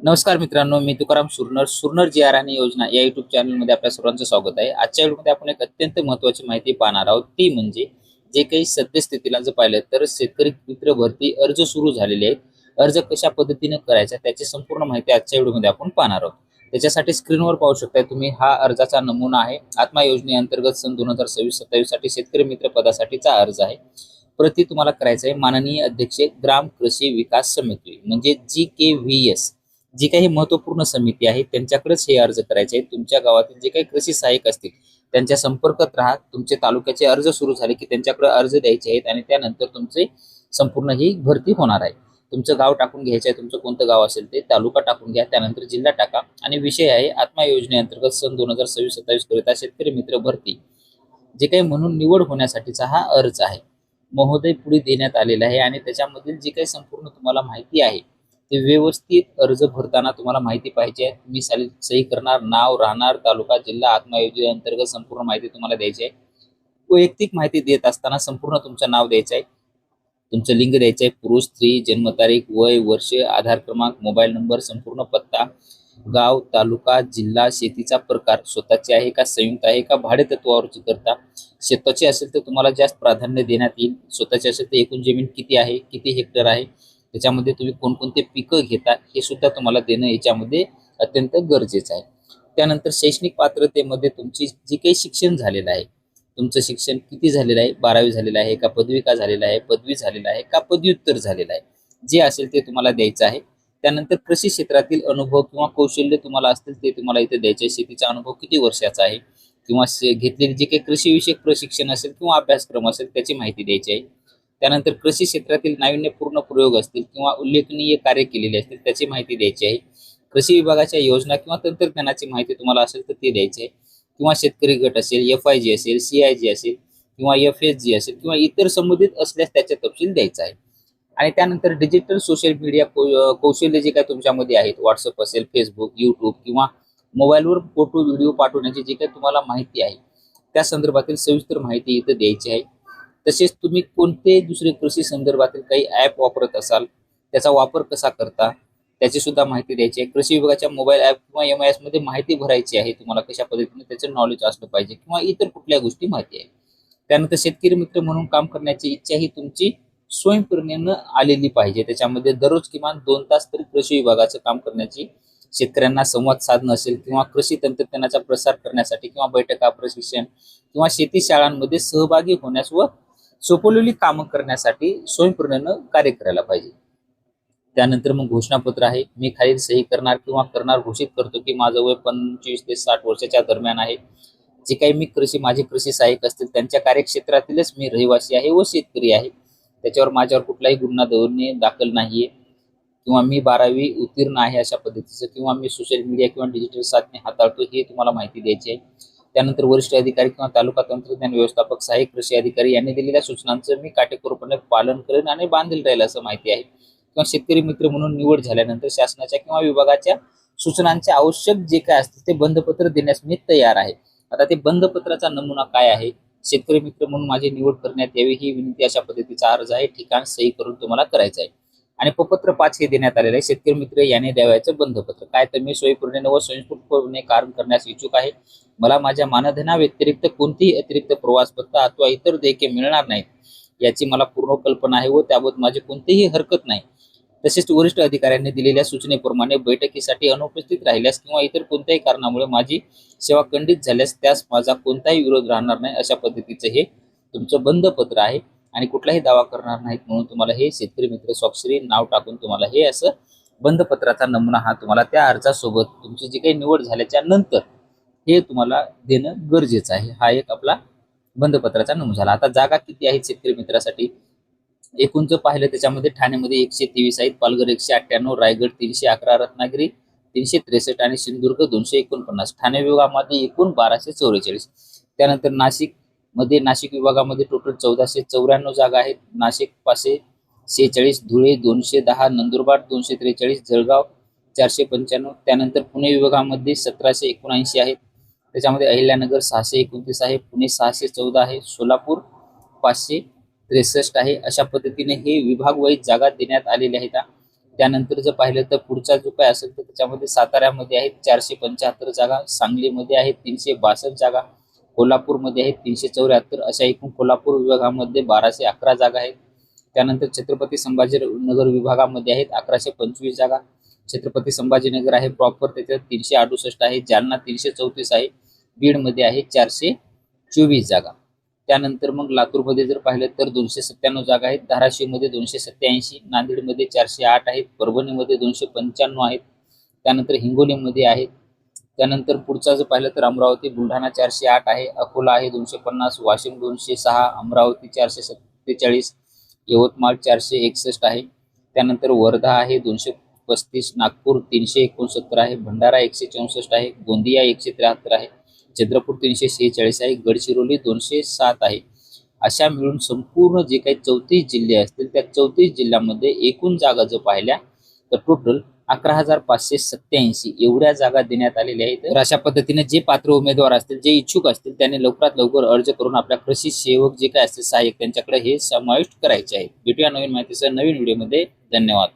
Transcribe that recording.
नमस्कार मित्रांनो, मी तुकाराम सुरनर जी आर आणि योजना या युट्यूब चॅनलमध्ये आपल्या सर्वांचं स्वागत आहे। आजच्या व्हिडिओमध्ये आपण एक अत्यंत महत्त्वाची माहिती पाहणार आहोत, ती म्हणजे जे काही सद्यस्थितीला जर पाहिलं तर शेतकरी मित्र भरती अर्ज सुरू झालेले आहेत। अर्ज कशा पद्धतीने करायचा त्याची संपूर्ण माहिती आजच्या व्हिडिओमध्ये आपण पाहणार आहोत। त्याच्यासाठी स्क्रीनवर पाहू शकता तुम्ही हा अर्जाचा नमुना आहे। आत्मा योजनेअंतर्गत सन 2026-27 साठी शेतकरी मित्र पदासाठीचा अर्ज आहे। प्रति तुम्हाला करायचं आहे माननीय अध्यक्ष ग्राम कृषी विकास समिती म्हणजे GKVS, जी काही महत्त्वपूर्ण समिती आहे त्यांच्याकडेच हे अर्ज करायचे आहेत। तुमच्या गावातील जे काही कृषी सहाय्यक असतील त्यांच्या संपर्कात राहा। तुमचे तालुक्याचे अर्ज सुरू झाले की त्यांच्याकडे अर्ज द्यायचे आहेत आणि त्यानंतर तुमचे संपूर्ण ही भरती होणार आहे। तुमचं गाव टाकून घ्यायचं आहे, तुमचं कोणतं गाव असेल ते, तालुका टाकून घ्या, त्यानंतर जिल्हा टाका आणि विषय आहे आत्मा योजनेअंतर्गत सन 2026-27 करिता शेतकरी मित्र भरती जे काही म्हणून निवड होण्यासाठीचा हा अर्ज आहे महोदय पुढे देण्यात आलेला आहे। आणि त्याच्यामधील जी काही संपूर्ण तुम्हाला माहिती आहे ते व्यवस्थित अर्ज भरताना तुम्हाला माहिती पाहिजे। तुम्ही सही करणार, नाव, राहणार, तालुका, जिल्हा, आत्मा योजनेअंतर्गत संपूर्ण माहिती तुम्हाला द्यायची आहे। वैयक्तिक माहिती देत असताना संपूर्ण तुमचं नाव द्यायचं आहे, तुमचं लिंग द्यायचं आहे, पुरुष, स्त्री, जन्मतारीख, वय, वर्ष, आधार क्रमांक, मोबाईल नंबर, संपूर्ण पत्ता, गाव, तालुका, जिल्हा, शेतीचा प्रकार स्वतःची आहे का संयुक्त आहे का भाडे तत्वावरची करता। शेताची असेल तर तुम्हाला जास्त प्राधान्य देण्यात येईल। स्वतःची असेल तर एकूण जमीन किती आहे, किती हेक्टर आहे, त्याच्यामध्ये तुम्ही कोणकोणते पिकं घेता हे सुद्धा तुम्हाला देणं याच्यामध्ये अत्यंत गरजेचं आहे। त्यानंतर शैक्षणिक पात्रतेमध्ये तुमची जी काही शिक्षण झालेलं आहे, तुमचं शिक्षण किती झालेलं आहे, 12वी झालेलं आहे का, पदवी का झालेला आहे, पदवी झालेला आहे का, पदव्युत्तर झालेलं आहे, जे असेल ते तुम्हाला द्यायचं आहे। त्यानंतर कृषी क्षेत्रातील अनुभव किंवा कौशल्य तुम्हाला असतील ते तुम्हाला इथे द्यायचे। शेतीचा अनुभव किती वर्षाचा आहे किंवा घेतलेले जे काही कृषीविषयक प्रशिक्षण असेल किंवा अभ्यासक्रम असेल त्याची माहिती द्यायची आहे। त्यानंतर कृषी क्षेत्रातील नाविन्यपूर्ण प्रयोग असतील किंवा उल्लेखनीय कार्य केलेले असतील त्याची माहिती द्यायची आहे। कृषी विभागाच्या योजना किंवा तंत्रज्ञानाची माहिती तुम्हाला असेल तर ते द्यायची आहे। किंवा शेतकरी गट असेल, FIG असेल, CIG असेल किंवा FSG असेल किंवा इतर संबंधित असल्यास त्याचे तपशील द्यायचा आहे। आणि त्यानंतर डिजिटल सोशल मीडिया कौशल्य जे काय तुमच्यामध्ये आहेत, व्हॉट्सअप असेल, फेसबुक, यूट्यूब किंवा मोबाईलवर फोटो व्हिडिओ पाठवण्याची जी काही तुम्हाला माहिती आहे त्या संदर्भातील सविस्तर माहिती इथं द्यायची आहे। तसेच तुम्ही कोणते दुसरे कृषी संदर्भातील काही ॲप वापरत असाल त्याचा वापर कसा करता त्याची सुद्धा माहिती द्यायची आहे। कृषी विभागाच्या मोबाईल ॲप किंवा MIS मध्ये माहिती भरायची आहे, तुम्हाला कशा पद्धतीने त्याचं नॉलेज असलं पाहिजे किंवा इतर कुठल्या गोष्टी माहिती आहे। त्यानंतर शेतकरी मित्र म्हणून काम करण्याची इच्छा ही तुमची स्वयंप्रेरणेनं आलेली पाहिजे। त्याच्यामध्ये दररोज किमान 2 तास तरी कृषी विभागाचं काम करण्याची, शेतकऱ्यांना संवाद साधणं असेल किंवा कृषी तंत्रज्ञानाचा प्रसार करण्यासाठी किंवा बैठका, प्रशिक्षण किंवा शेती शाळांमध्ये सहभागी होण्यास व सोपवलेली कामं करण्यासाठी स्वयंप्रेरणेनं कार्य करायला पाहिजे। त्यानंतर मग घोषणापत्र आहे, मी खालील सही करणार किंवा करणार घोषित करतो की माझं वय 25 ते 60 वर्षाच्या दरम्यान आहे। जे काही मी माझे कृषी सहाय्यक असतील त्यांच्या कार्यक्षेत्रातीलच मी रहिवासी आहे व शेतकरी आहे। त्याच्यावर माझ्यावर कुठलाही गुन्हा दाखल नाहीये किंवा मी 12वी उत्तीर्ण आहे अशा पद्धतीचं, किंवा मी सोशल मीडिया किंवा डिजिटल साधने हाताळतो हे तुम्हाला माहिती द्यायची आहे। त्यानंतर वरिष्ठ अधिकारी किंवा तालुका तंत्रज्ञान व्यवस्थापक, सहाय्यक कृषी अधिकारी यांनी दिलेल्या सूचनांचं मी काटेकोरपणे पालन करेन आणि बांधील राहील असं माहिती आहे। किंवा शेतकरी मित्र म्हणून निवड झाल्यानंतर शासनाच्या किंवा विभागाच्या सूचनांचे आवश्यक जे काय असतील ते बंधपत्र देण्यास मी तयार आहे। आता ते बंधपत्राचा नमुना काय आहे, शेतकरी मित्र म्हणून माझी निवड करण्यात यावी ही विनंती अशा पद्धतीचा अर्ज आहे। ठिकाण सही करून तुम्हाला करायचं आहे। आणि प्रपत्र 5 हे देण्यात आलेलं आहे, शेतकरी मित्र याने द्यावयाचं बंधपत्र काय, तर मी स्वयंपूर्णेने व स्वयंस्फूर्तपणे काम करण्यास इच्छुक आहे। मला माझ्या मानधना व्यतिरिक्त कोणतीही अतिरिक्त प्रवास भत्ता अथवा इतर देयके मिळणार नाहीत याची मला पूर्ण कल्पना आहे व त्याबाबत माझी कोणतीही हरकत नाही। तसेच वरिष्ठ अधिकाऱ्यांनी दिलेल्या सूचनेप्रमाणे बैठकीसाठी अनुपस्थित राहिल्यास किंवा इतर कोणत्याही कारणामुळे माझी सेवा खंडित झाल्यास त्यास माझा कोणताही विरोध राहणार नाही अशा पद्धतीचं हे तुमचं बंधपत्र आहे। आणि कुठलाही दावा करणार नाहीत म्हणून तुम्हाला हे शेतकरी मित्र स्वाक्षरी नाव टाकून तुम्हाला हे असं बंधपत्राचा नमुना हा तुम्हाला त्या अर्जासोबत तुमची जी काही निवड झाल्याच्या नंतर हे तुम्हाला देणं गरजेचं आहे। हा एक आपला बंधपत्राचा नमुना झाला। आता जागा किती आहेत शेतकरी मित्रासाठी एकूण जर पाहिलं त्याच्यामध्ये ठाण्यामध्ये 123 आहेत, पालघर 198, रायगड 311, रत्नागिरी 363 आणि सिंधुदुर्ग 249। ठाणे विभागामध्ये एकूण 1244। त्यानंतर नाशिक विभागामध्ये टोटल 1494 जागा आहेत। नाशिक 546, धुळे 210, नंदुरबार 243, जळगाव 495। त्यानंतर पुणे विभागामध्ये 1779 आहेत, त्याच्यामध्ये अहिल्यानगर 629 आहे, पुणे 614 आहे, सोलापूर 563 आहे। अशा पद्धतीने हे विभाग वाईज जागा देण्यात आलेल्या आहेत। त्यानंतर जर पाहिलं तर पुढचा जो काय असेल तर त्याच्यामध्ये साताऱ्यामध्ये आहेत 475 जागा, सांगलीमध्ये आहेत 362 जागा, कोल्हापूरमध्ये आहेत 374, अशा एकूण कोल्हापूर विभागामध्ये 1211 जागा आहेत. त्यानंतर छत्रपती संभाजीनगर विभागामध्ये आहेत 1125 जागा. छत्रपती संभाजीनगर आहे प्रॉपर, त्याच्यात 368 आहे. जालना 334 आहे. बीडमध्ये आहे 424 जागा. त्यानंतर मग लातूरमध्ये जर पाहिलं तर 297 जागा आहेत. धाराशिवमध्ये 287, नांदेडमध्ये 408 आहेत, परभणीमध्ये 295 आहेत. त्यानंतर हिंगोलीमध्ये आहेत. त्यानंतर पुढचा जर पाहिलं तर अमरावती बुलढाणा 408 आहे, अकोला आहे 250, वाशिम 206, अमरावती 447, यवतमाळ 461 आहे. त्यानंतर वर्धा आहे 235, नागपूर 369 आहे, भंडारा 164 आहे, गोंदिया 173 आहे, चंद्रपूर 346 आहे, गडचिरोली 207 आहे. अशा मिळून संपूर्ण जे काही 34 जिल्हे असतील त्या 34 जिल्ह्यामध्ये एकूण जागा जर पाहिल्या तर टोटल 11,587 एवढ्या जागा देण्यात आलेल्या आहेत. तर अशा पद्धतीने जे पात्र उमेदवार असतील, जे इच्छुक असतील, त्यांनी लवकरात लवकर अर्ज करून आपल्या कृषी सेवक जे काय असतील सहाय्यक त्यांच्याकडे हे समाविष्ट करायचे आहे. भेटूया नवीन माहितीसह नवीन व्हिडिओमध्ये. धन्यवाद.